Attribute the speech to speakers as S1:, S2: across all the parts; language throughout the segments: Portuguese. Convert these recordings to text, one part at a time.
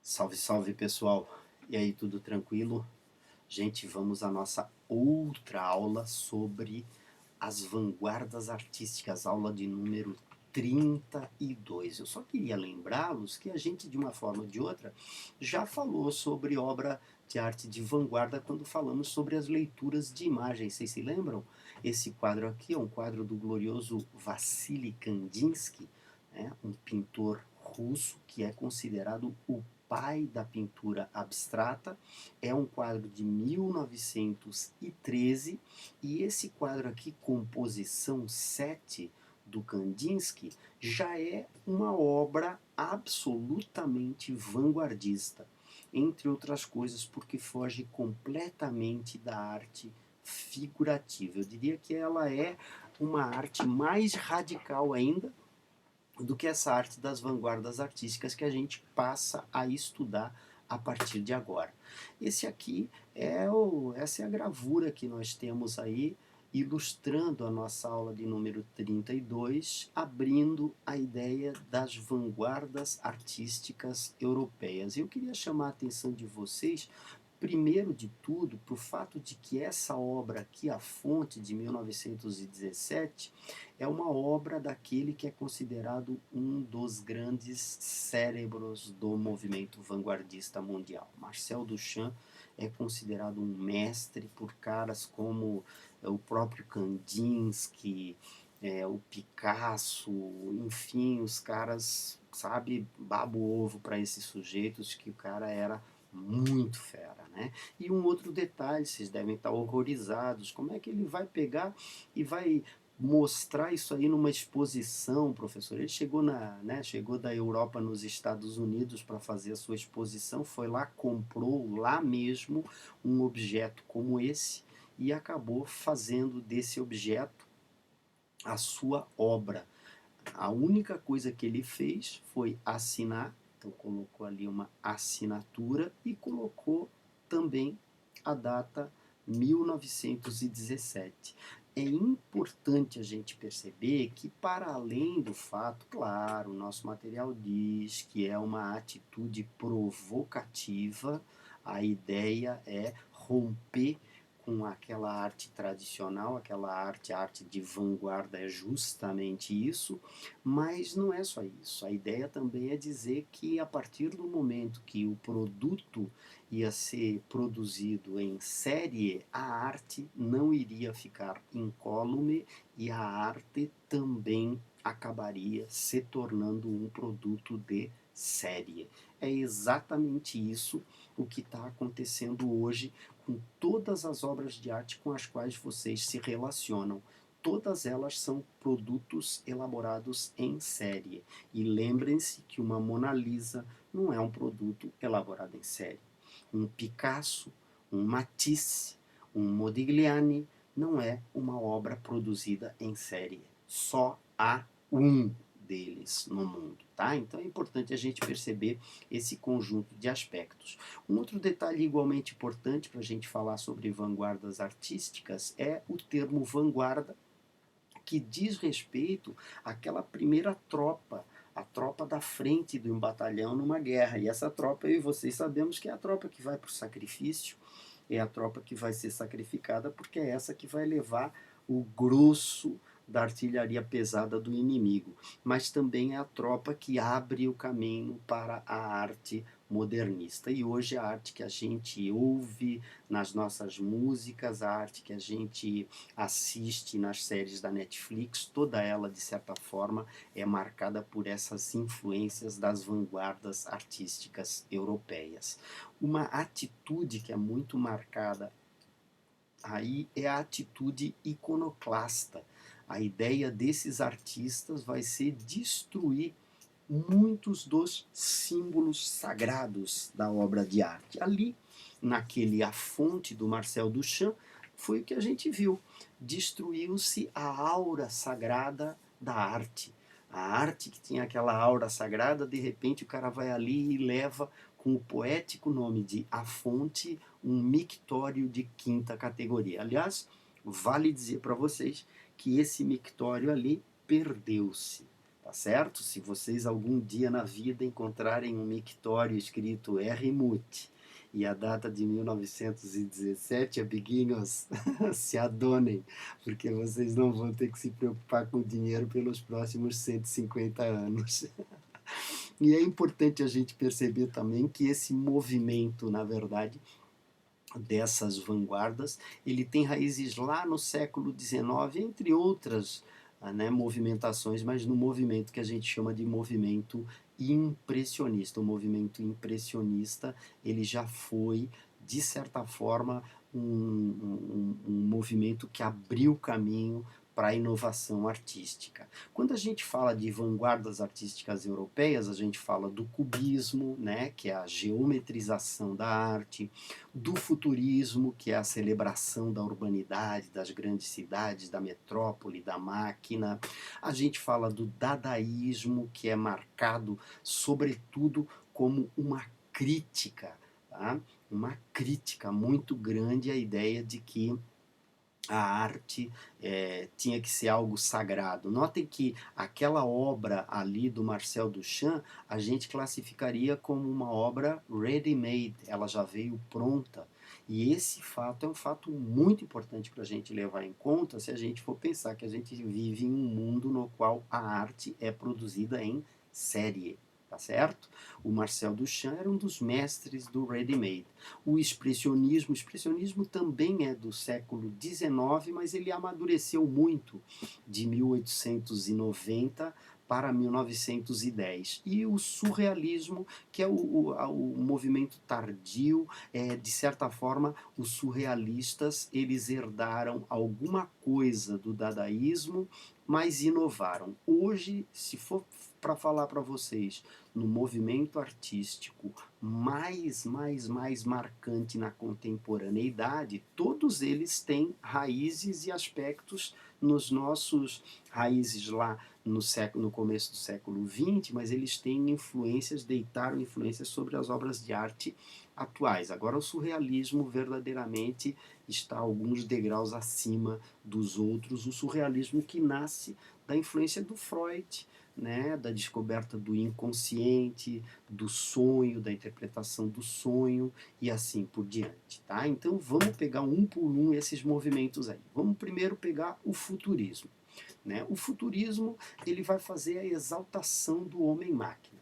S1: Salve, salve pessoal! E aí, tudo tranquilo? Gente, vamos à nossa outra aula sobre as vanguardas artísticas, aula de número 32. Eu só queria lembrá-los que a gente, de uma forma ou de outra, já falou sobre obra de arte de vanguarda quando falamos sobre as leituras de imagens. Vocês se lembram? Esse quadro aqui é um quadro do glorioso Vassily Kandinsky, né? Um pintor russo que é considerado o pai da pintura abstrata. É um quadro de 1913 e esse quadro aqui, Composição 7, do Kandinsky, já é uma obra absolutamente vanguardista, entre outras coisas porque foge completamente da arte figurativa. Eu diria que ela é uma arte mais radical ainda do que essa arte das vanguardas artísticas que a gente passa a estudar a partir de agora. Essa é a gravura que nós temos aí, ilustrando a nossa aula de número 32, abrindo a ideia das vanguardas artísticas europeias. Eu queria chamar a atenção de vocês, primeiro de tudo, para o fato de que essa obra aqui, A Fonte, de 1917, é uma obra daquele que é considerado um dos grandes cérebros do movimento vanguardista mundial. Marcel Duchamp é considerado um mestre por caras como o próprio Kandinsky, o Picasso, enfim, os caras, sabe, babo ovo para esses sujeitos, que o cara era muito fera, né? E um outro detalhe, vocês devem estar horrorizados, como é que ele vai pegar e vai mostrar isso aí numa exposição, professor? Ele chegou da Europa nos Estados Unidos para fazer a sua exposição, foi lá, comprou lá mesmo um objeto como esse e acabou fazendo desse objeto a sua obra. A única coisa que ele fez foi assinar, então colocou ali uma assinatura e colocou também a data 1917. É importante a gente perceber que, para além do fato, claro, o nosso material diz que é uma atitude provocativa, a ideia é romper com aquela arte tradicional, a arte de vanguarda é justamente isso, mas não é só isso. A ideia também é dizer que a partir do momento que o produto ia ser produzido em série, a arte não iria ficar incólume e a arte também acabaria se tornando um produto de série. É exatamente isso o que está acontecendo hoje com todas as obras de arte com as quais vocês se relacionam. Todas elas são produtos elaborados em série. E lembrem-se que uma Mona Lisa não é um produto elaborado em série. Um Picasso, um Matisse, um Modigliani não é uma obra produzida em série. Só há um deles no mundo, tá? Então é importante a gente perceber esse conjunto de aspectos. Um outro detalhe igualmente importante para a gente falar sobre vanguardas artísticas é o termo vanguarda, que diz respeito àquela primeira tropa, a tropa da frente de um batalhão numa guerra. E essa tropa, eu e vocês sabemos que é a tropa que vai para o sacrifício, é a tropa que vai ser sacrificada, porque é essa que vai levar o grosso da artilharia pesada do inimigo, mas também é a tropa que abre o caminho para a arte modernista. E hoje a arte que a gente ouve nas nossas músicas, a arte que a gente assiste nas séries da Netflix, toda ela, de certa forma, é marcada por essas influências das vanguardas artísticas europeias. Uma atitude que é muito marcada aí é a atitude iconoclasta. A ideia desses artistas vai ser destruir muitos dos símbolos sagrados da obra de arte. Ali, naquele A Fonte do Marcel Duchamp, foi o que a gente viu. Destruiu-se a aura sagrada da arte. A arte que tinha aquela aura sagrada, de repente o cara vai ali e leva com o poético nome de A Fonte um mictório de quinta categoria. Aliás, vale dizer para vocês que esse mictório ali perdeu-se. tá certo? Se vocês algum dia na vida encontrarem um mictório escrito R. e a data de 1917, amiguinhos, se adonem, porque vocês não vão ter que se preocupar com dinheiro pelos próximos 150 anos. E é importante a gente perceber também que esse movimento, na verdade, dessas vanguardas, ele tem raízes lá no século XIX, entre outras, né, movimentações, mas no movimento que a gente chama de movimento impressionista. O movimento impressionista, ele já foi, de certa forma, um movimento que abriu caminho para a inovação artística. Quando a gente fala de vanguardas artísticas europeias, a gente fala do cubismo, né, que é a geometrização da arte, do futurismo, que é a celebração da urbanidade, das grandes cidades, da metrópole, da máquina. A gente fala do dadaísmo, que é marcado, sobretudo, como uma crítica, tá? Uma crítica muito grande à ideia de que a arte tinha que ser algo sagrado. Notem que aquela obra ali do Marcel Duchamp, a gente classificaria como uma obra ready-made, ela já veio pronta. E esse fato é um fato muito importante para a gente levar em conta se a gente for pensar que a gente vive em um mundo no qual a arte é produzida em série. Tá certo? O Marcel Duchamp era um dos mestres do ready-made. O expressionismo também é do século XIX, mas ele amadureceu muito de 1890 para 1910. E o surrealismo, que é o movimento tardio, de certa forma, os surrealistas eles herdaram alguma coisa do dadaísmo, mas inovaram. Hoje, se for para falar para vocês no movimento artístico mais marcante na contemporaneidade, todos eles têm raízes e aspectos nos nossos raízes lá no começo do século XX, mas eles têm influências, deitaram influências sobre as obras de arte atuais. Agora o surrealismo verdadeiramente está alguns degraus acima dos outros, o surrealismo que nasce da influência do Freud, né, da descoberta do inconsciente, do sonho, da interpretação do sonho e assim por diante, tá? Então vamos pegar um por um esses movimentos aí. Vamos primeiro pegar o futurismo, né? O futurismo ele vai fazer a exaltação do homem-máquina.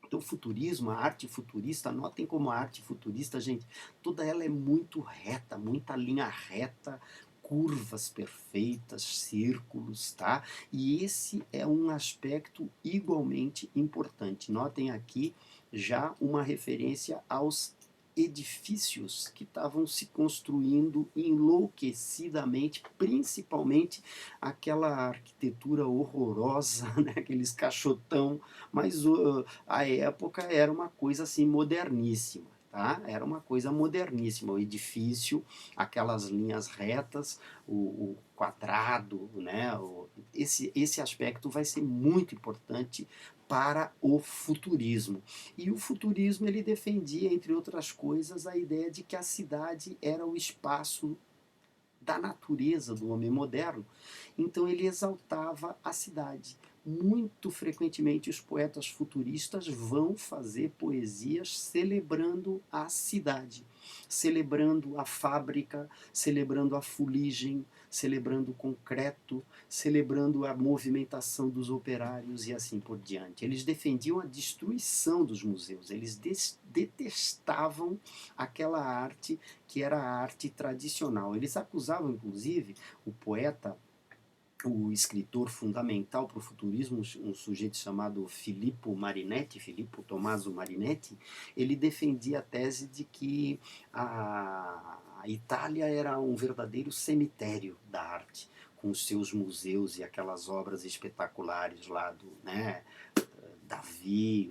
S1: Então, o futurismo, a arte futurista, notem como a arte futurista, gente, toda ela é muito reta, muita linha reta, curvas perfeitas, círculos, tá? E esse é um aspecto igualmente importante. Notem aqui já uma referência aos edifícios que estavam se construindo enlouquecidamente, principalmente aquela arquitetura horrorosa, né? Aqueles caixotão, mas a época era uma coisa assim moderníssima. Tá? Era uma coisa moderníssima, o edifício, aquelas linhas retas, o quadrado, né? Esse aspecto vai ser muito importante para o futurismo. E o futurismo ele defendia, entre outras coisas, a ideia de que a cidade era o espaço da natureza do homem moderno. Então ele exaltava a cidade. Muito frequentemente os poetas futuristas vão fazer poesias celebrando a cidade, celebrando a fábrica, celebrando a fuligem, celebrando o concreto, celebrando a movimentação dos operários e assim por diante. Eles defendiam a destruição dos museus, eles detestavam aquela arte que era a arte tradicional. Eles acusavam, inclusive, o poeta, o escritor fundamental para o futurismo, um sujeito chamado Filippo Marinetti, Filippo Tommaso Marinetti, ele defendia a tese de que a Itália era um verdadeiro cemitério da arte, com os seus museus e aquelas obras espetaculares lá do, né, Davi,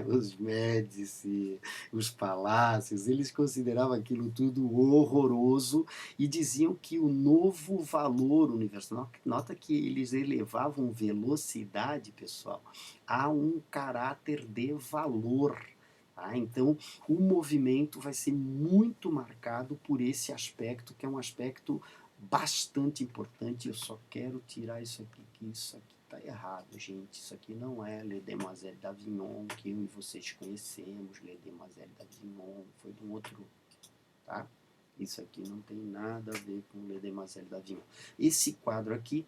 S1: os Médici, os palácios, eles consideravam aquilo tudo horroroso e diziam que o novo valor universal, nota que eles elevavam velocidade, pessoal, a um caráter de valor. Tá? Então, o movimento vai ser muito marcado por esse aspecto, que é um aspecto bastante importante. Eu só quero tirar isso aqui, que isso aqui tá errado, gente. Isso aqui não é Les Demoiselles d'Avignon, que eu e vocês conhecemos. Les Demoiselles d'Avignon foi de um outro, tá? Isso aqui não tem nada a ver com Les Demoiselles d'Avignon. Esse quadro aqui,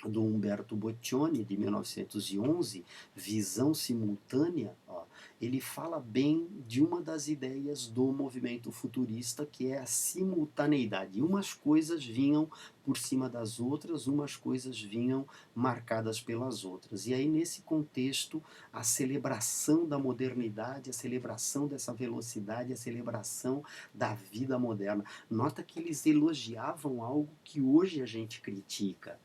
S1: do Umberto Boccioni, de 1911, Visão Simultânea, ó, ele fala bem de uma das ideias do movimento futurista, que é a simultaneidade. Umas coisas vinham por cima das outras, umas coisas vinham marcadas pelas outras. E aí, nesse contexto, a celebração da modernidade, a celebração dessa velocidade, a celebração da vida moderna. Nota que eles elogiavam algo que hoje a gente critica.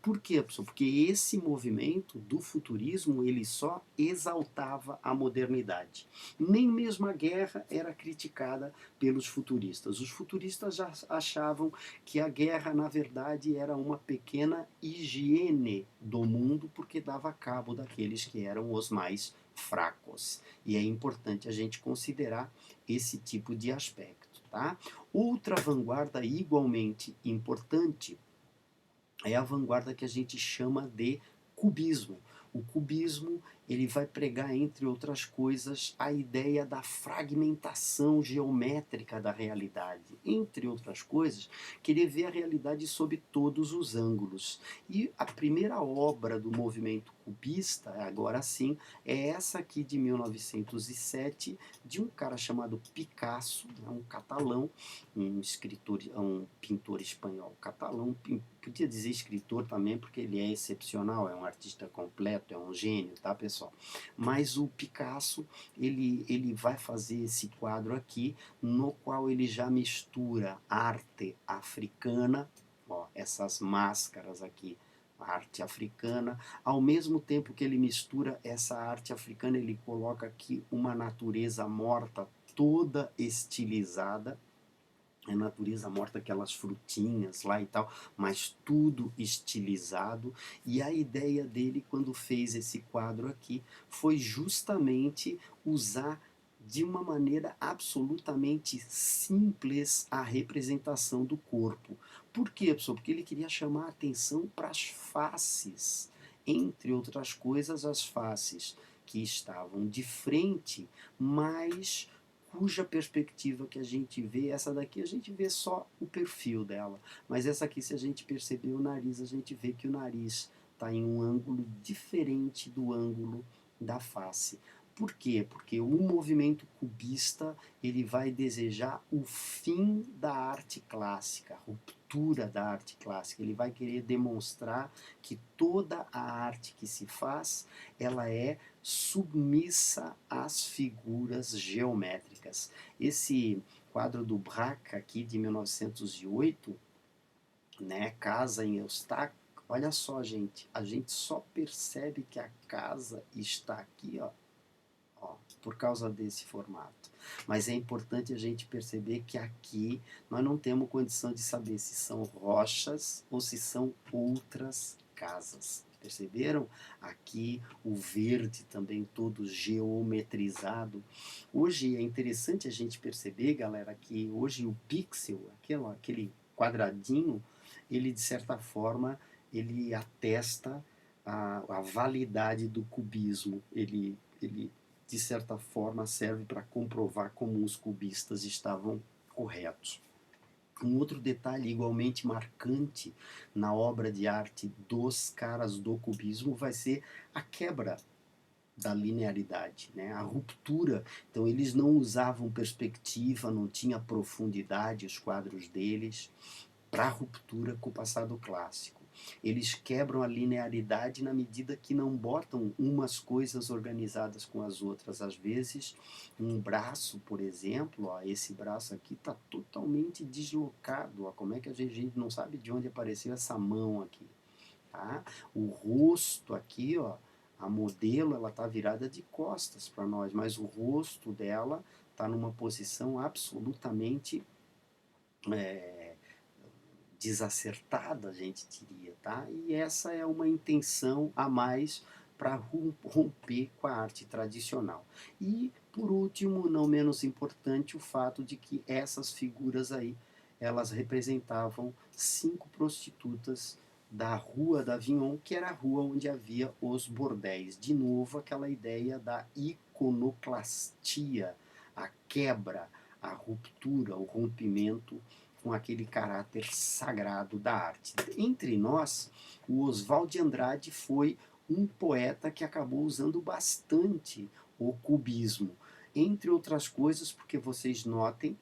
S1: Por quê, pessoal? Porque esse movimento do futurismo, ele só exaltava a modernidade. Nem mesmo a guerra era criticada pelos futuristas. Os futuristas já achavam que a guerra, na verdade, era uma pequena higiene do mundo, porque dava cabo daqueles que eram os mais fracos. E é importante a gente considerar esse tipo de aspecto, tá? Outra vanguarda igualmente importante é a vanguarda que a gente chama de cubismo. O cubismo, ele vai pregar, entre outras coisas, a ideia da fragmentação geométrica da realidade. Entre outras coisas, querer ver a realidade sob todos os ângulos. E a primeira obra do movimento cubista, agora sim, é essa aqui de 1907, de um cara chamado Picasso, um catalão, um escritor, um pintor espanhol catalão, podia dizer escritor também, porque ele é excepcional, é um artista completo, é um gênio, tá, pessoal? Mas o Picasso, ele vai fazer esse quadro aqui, no qual ele já mistura arte africana, ó, essas máscaras aqui, arte africana, ao mesmo tempo que ele mistura essa arte africana, ele coloca aqui uma natureza morta toda estilizada, a natureza morta, aquelas frutinhas lá e tal, mas tudo estilizado. E a ideia dele, quando fez esse quadro aqui, foi justamente usar de uma maneira absolutamente simples a representação do corpo. Por quê, pessoal? Porque ele queria chamar a atenção para as faces, entre outras coisas, as faces que estavam de frente, mas cuja perspectiva que a gente vê, essa daqui a gente vê só o perfil dela, mas essa aqui, se a gente perceber o nariz, a gente vê que o nariz está em um ângulo diferente do ângulo da face. Por quê? Porque o movimento cubista, ele vai desejar o fim da arte clássica, a ruptura da arte clássica. Ele vai querer demonstrar que toda a arte que se faz, ela é submissa às figuras geométricas. Esse quadro do Braque aqui de 1908, né, Casa em Eustáquio, olha só, gente, a gente só percebe que a casa está aqui, ó, por causa desse formato. Mas é importante a gente perceber que aqui nós não temos condição de saber se são rochas ou se são outras casas. Perceberam? Aqui o verde também todo geometrizado. Hoje é interessante a gente perceber, galera, que hoje o pixel, aquele quadradinho, ele de certa forma, ele atesta a validade do cubismo. Ele de certa forma serve para comprovar como os cubistas estavam corretos. Um outro detalhe igualmente marcante na obra de arte dos caras do cubismo vai ser a quebra da linearidade, né? A ruptura. Então eles não usavam perspectiva, não tinha profundidade os quadros deles, para a ruptura com o passado clássico. Eles quebram a linearidade na medida que não botam umas coisas organizadas com as outras. Às vezes, um braço, por exemplo, ó, esse braço aqui está totalmente deslocado. Ó, como é que a gente não sabe de onde apareceu essa mão aqui? Tá? O rosto aqui, ó, a modelo, ela está virada de costas para nós, mas o rosto dela está numa posição absolutamente desacertada, a gente diria, tá? E essa é uma intenção a mais para romper com a arte tradicional. E, por último, não menos importante, o fato de que essas figuras aí, elas representavam 5 prostitutas da Rua d'Avignon, que era a rua onde havia os bordéis. De novo, aquela ideia da iconoclastia, a quebra, a ruptura, o rompimento com aquele caráter sagrado da arte. Entre nós, o Oswald de Andrade foi um poeta que acabou usando bastante o cubismo, entre outras coisas, porque vocês notem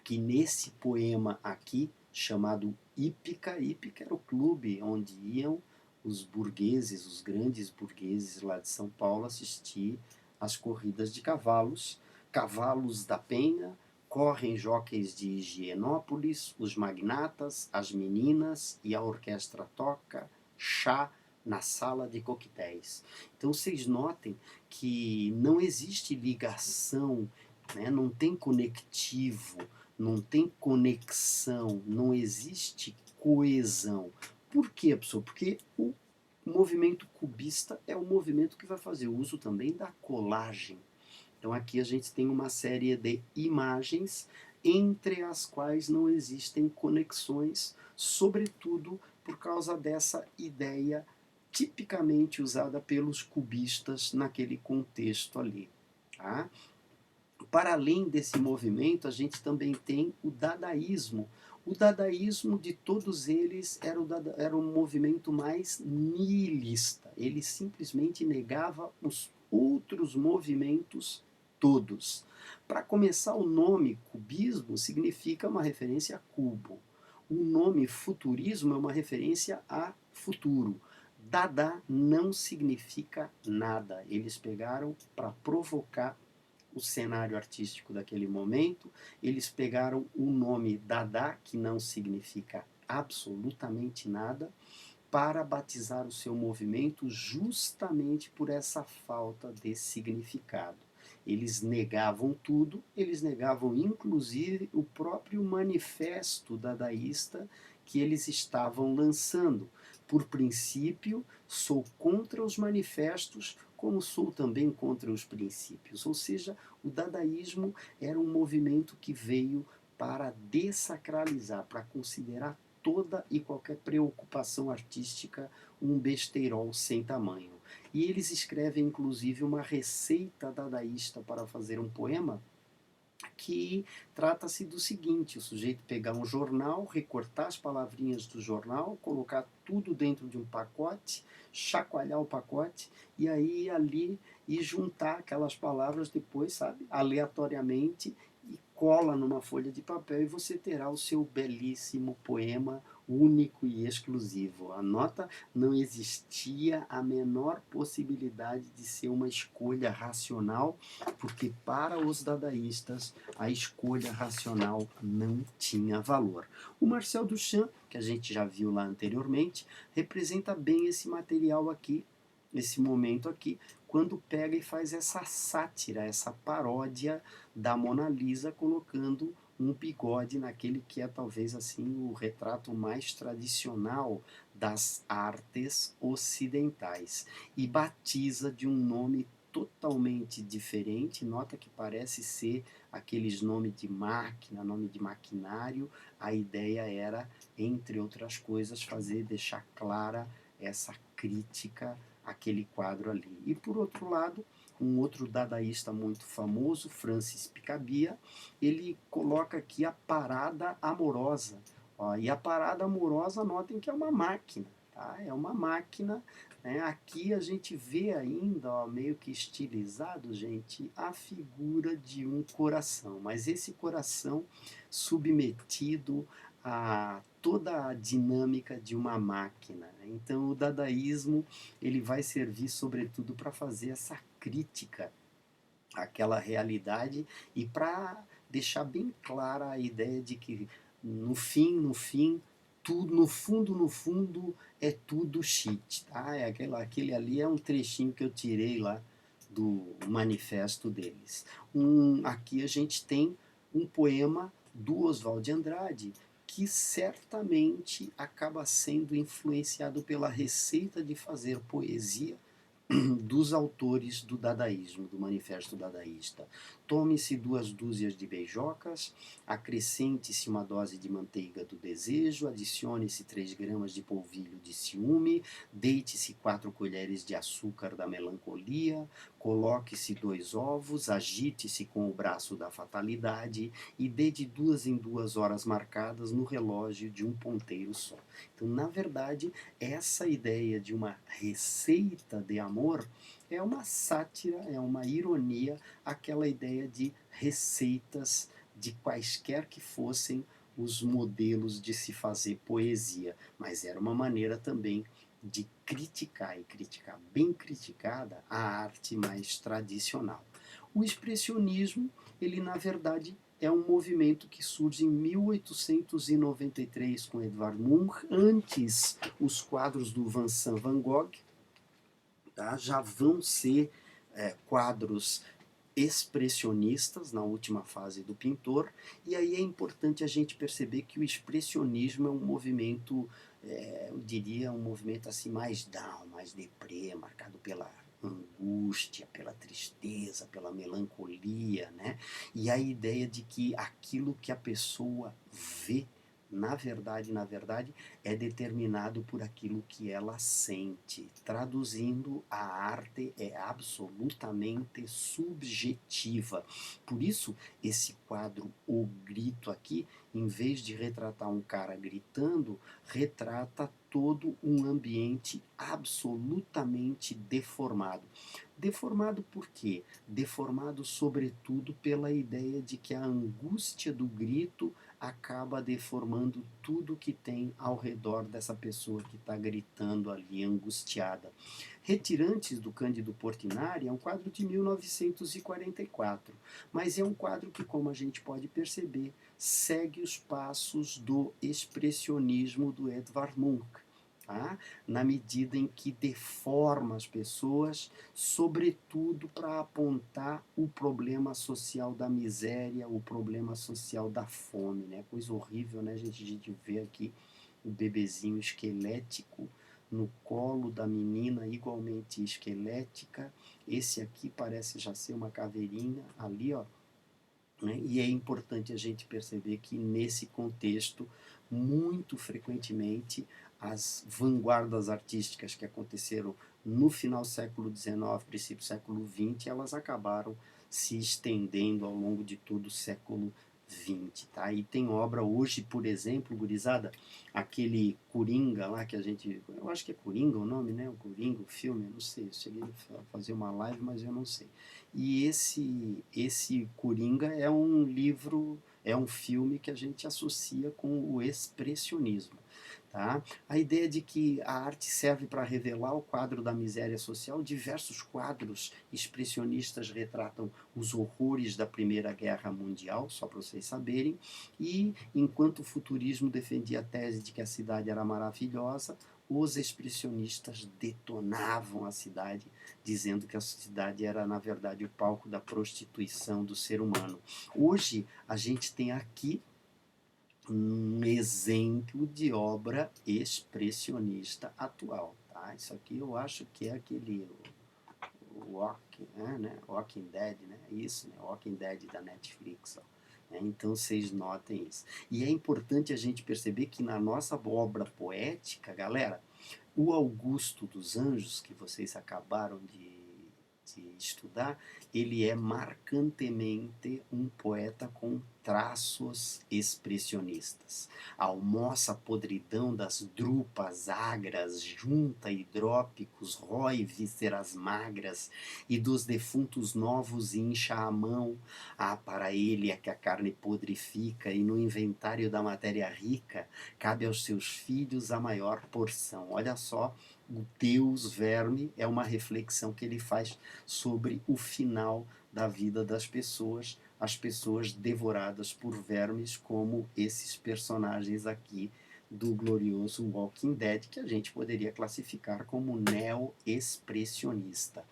S1: que nesse poema aqui, chamado Hípica, Hípica era o clube onde iam os burgueses, os grandes burgueses lá de São Paulo, assistir às corridas de cavalos. Cavalos da Penha, correm jockeys de Higienópolis, os magnatas, as meninas e a orquestra toca, chá na sala de coquetéis. Então vocês notem que não existe ligação, né? Não tem conectivo, não tem conexão, não existe coesão. Por quê, pessoal? Porque o movimento cubista é o movimento que vai fazer uso também da colagem. Então aqui a gente tem uma série de imagens entre as quais não existem conexões, sobretudo por causa dessa ideia tipicamente usada pelos cubistas naquele contexto ali. Tá? Para além desse movimento, a gente também tem o dadaísmo. O dadaísmo de todos eles era um movimento mais nihilista. Ele simplesmente negava os outros movimentos todos. Para começar, o nome cubismo significa uma referência a cubo. O nome futurismo é uma referência a futuro. Dada não significa nada. Eles pegaram para provocar o cenário artístico daquele momento, eles pegaram o nome Dada, que não significa absolutamente nada, para batizar o seu movimento justamente por essa falta de significado. Eles negavam tudo, eles negavam inclusive o próprio manifesto dadaísta que eles estavam lançando. Por princípio, sou contra os manifestos, como sou também contra os princípios. Ou seja, o dadaísmo era um movimento que veio para dessacralizar, para considerar toda e qualquer preocupação artística um besteirol sem tamanho. E eles escrevem inclusive uma receita dadaísta para fazer um poema que trata-se do seguinte: o sujeito pegar um jornal, recortar as palavrinhas do jornal, colocar tudo dentro de um pacote, chacoalhar o pacote e aí ali e juntar aquelas palavras depois, sabe, aleatoriamente, e cola numa folha de papel e você terá o seu belíssimo poema único e exclusivo. Anota, não existia a menor possibilidade de ser uma escolha racional, porque para os dadaístas a escolha racional não tinha valor. O Marcel Duchamp, que a gente já viu lá anteriormente, representa bem esse material aqui, esse momento aqui, quando pega e faz essa sátira, essa paródia da Mona Lisa, colocando um bigode naquele que é talvez assim o retrato mais tradicional das artes ocidentais, e batiza de um nome totalmente diferente. Nota que parece ser aqueles nomes de máquina, nome de maquinário. A ideia era, entre outras coisas, deixar clara essa crítica àquele quadro ali. E por outro lado, um outro dadaísta muito famoso, Francis Picabia, ele coloca aqui a parada amorosa. Ó, e a parada amorosa, notem que é uma máquina, tá? É uma máquina, né? Aqui a gente vê ainda, ó, meio que estilizado, gente, a figura de um coração, mas esse coração submetido a toda a dinâmica de uma máquina. Então o dadaísmo ele vai servir sobretudo para fazer essa crítica àquela realidade e para deixar bem clara a ideia de que no fim, tudo, no fundo, é tudo shit, tá? Aquele ali é um trechinho que eu tirei lá do manifesto deles. Aqui a gente tem um poema do Oswald de Andrade, que certamente acaba sendo influenciado pela receita de fazer poesia dos autores do dadaísmo, do Manifesto Dadaísta. Tome-se 2 dúzias de beijocas, acrescente-se uma dose de manteiga do desejo, adicione-se 3 gramas de polvilho de ciúme, deite-se 4 colheres de açúcar da melancolia, coloque-se 2 ovos, agite-se com o braço da fatalidade e dê de 2 em 2 horas marcadas no relógio de um ponteiro só. Então, na verdade, essa ideia de uma receita de amor é uma sátira, é uma ironia, aquela ideia de receitas de quaisquer que fossem os modelos de se fazer poesia, mas era uma maneira também de criticar, e criticar bem criticada, a arte mais tradicional. O expressionismo, ele na verdade é um movimento que surge em 1893 com Edvard Munch. Antes, os quadros do Vincent van Gogh, tá, já vão ser quadros expressionistas na última fase do pintor, e aí é importante a gente perceber que o expressionismo é um movimento, eu diria, um movimento assim mais down, mais deprê, marcado pela angústia, pela tristeza, pela melancolia, né? E a ideia de que aquilo que a pessoa vê, na verdade, é determinado por aquilo que ela sente. Traduzindo, a arte é absolutamente subjetiva. Por isso, esse quadro O Grito aqui, em vez de retratar um cara gritando, retrata todo um ambiente absolutamente deformado. Deformado por quê? Deformado, sobretudo, pela ideia de que a angústia do grito acaba deformando tudo que tem ao redor dessa pessoa que está gritando ali, angustiada. Retirantes do Cândido Portinari é um quadro de 1944, mas é um quadro que, como a gente pode perceber, segue os passos do expressionismo do Edvard Munch. Tá? Na medida em que deforma as pessoas, sobretudo para apontar o problema social da miséria, o problema social da fome, né? Coisa horrível, né? A gente vê aqui o bebezinho esquelético no colo da menina igualmente esquelética. Esse aqui parece já ser uma caveirinha ali, ó. Né? E é importante a gente perceber que nesse contexto, muito frequentemente, as vanguardas artísticas que aconteceram no final do século XIX, princípio do século XX, elas acabaram se estendendo ao longo de todo o século XX. Tá? E tem obra hoje, por exemplo, gurizada, aquele Coringa lá que a gente... Eu acho que é Coringa o nome, né? O Coringa, o filme, eu não sei. Eu cheguei a fazer uma live, mas eu não sei. E esse Coringa é um livro, é um filme que a gente associa com o expressionismo. Tá? A ideia de que a arte serve para revelar o quadro da miséria social, diversos quadros expressionistas retratam os horrores da Primeira Guerra Mundial, só para vocês saberem, e enquanto o futurismo defendia a tese de que a cidade era maravilhosa, os expressionistas detonavam a cidade, dizendo que a cidade era, na verdade, o palco da prostituição do ser humano. Hoje, a gente tem aqui um exemplo de obra expressionista atual. Tá? Isso aqui eu acho que é aquele Walking Dead, né? Isso, né? Walking Dead da Netflix. Ó. Então vocês notem isso. E é importante a gente perceber que na nossa obra poética, galera, o Augusto dos Anjos, que vocês acabaram de estudar, ele é marcantemente um poeta com traços expressionistas. Almoça a podridão das drupas agras, junta hidrópicos, rói vísceras magras, e dos defuntos novos incha a mão. Ah, para ele é que a carne podre fica, e no inventário da matéria rica cabe aos seus filhos a maior porção. Olha só, o Deus Verme é uma reflexão que ele faz sobre o final da vida das pessoas, as pessoas devoradas por vermes, como esses personagens aqui do glorioso Walking Dead, que a gente poderia classificar como neo-expressionista.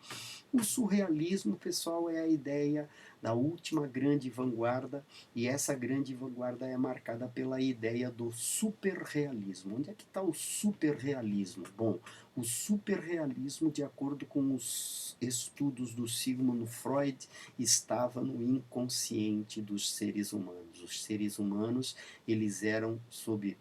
S1: O surrealismo, pessoal, é a ideia da última grande vanguarda, e essa grande vanguarda é marcada pela ideia do superrealismo. Onde é que está o superrealismo? Bom, o superrealismo, de acordo com os estudos do Sigmund Freud, estava no inconsciente dos seres humanos. Os seres humanos, eles eram, sob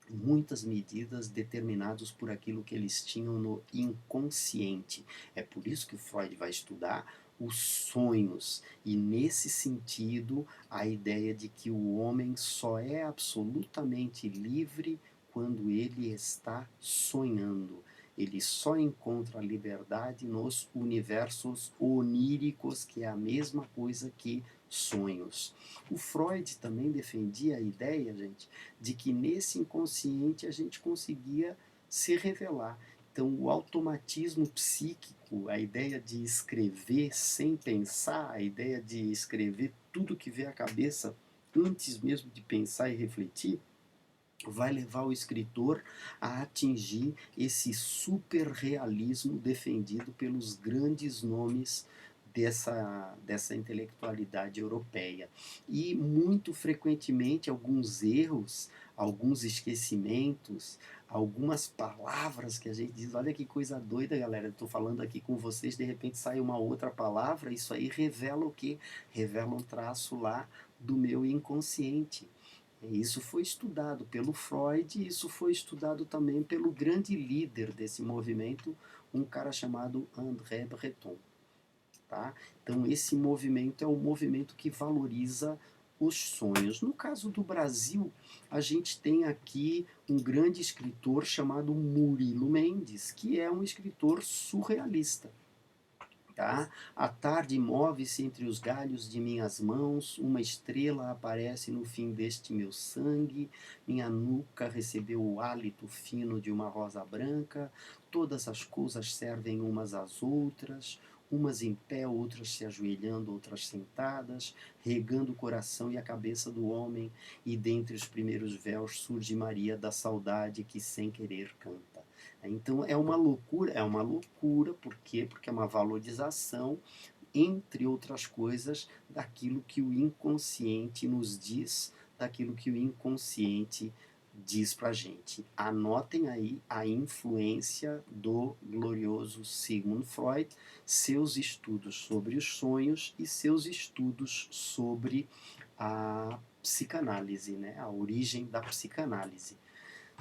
S1: muitas medidas, determinados por aquilo que eles tinham no inconsciente. É por isso que o Freud vai estudar os sonhos, e nesse sentido a ideia de que o homem só é absolutamente livre quando ele está sonhando. Ele só encontra a liberdade nos universos oníricos, que é a mesma coisa que sonhos. O Freud também defendia a ideia, gente, de que nesse inconsciente a gente conseguia se revelar. Então, o automatismo psíquico, a ideia de escrever sem pensar, a ideia de escrever tudo que vê à cabeça antes mesmo de pensar e refletir, vai levar o escritor a atingir esse superrealismo defendido pelos grandes nomes dessa intelectualidade europeia. E muito frequentemente alguns erros, alguns esquecimentos, algumas palavras que a gente diz, olha que coisa doida, galera, eu estou falando aqui com vocês, de repente sai uma outra palavra, isso aí revela o quê? Revela um traço lá do meu inconsciente. Isso foi estudado pelo Freud, e isso foi estudado também pelo grande líder desse movimento, um cara chamado André Breton. Tá? Então, esse movimento é o movimento que valoriza os sonhos. No caso do Brasil, a gente tem aqui um grande escritor chamado Murilo Mendes, que é um escritor surrealista. Tá? A tarde move-se entre os galhos de minhas mãos, uma estrela aparece no fim deste meu sangue, minha nuca recebeu o hálito fino de uma rosa branca, todas as coisas servem umas às outras, umas em pé, outras se ajoelhando, outras sentadas, regando o coração e a cabeça do homem, e dentre os primeiros véus surge Maria da saudade que sem querer canta. Então é uma loucura, por quê? Porque é uma valorização, entre outras coisas, daquilo que o inconsciente nos diz, daquilo que o inconsciente diz pra gente. Anotem aí a influência do glorioso Sigmund Freud, seus estudos sobre os sonhos e seus estudos sobre a psicanálise, né? A origem da psicanálise.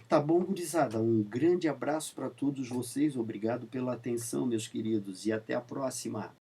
S1: Tá bom, gurizada? Um grande abraço para todos vocês. Obrigado pela atenção, meus queridos, e até a próxima.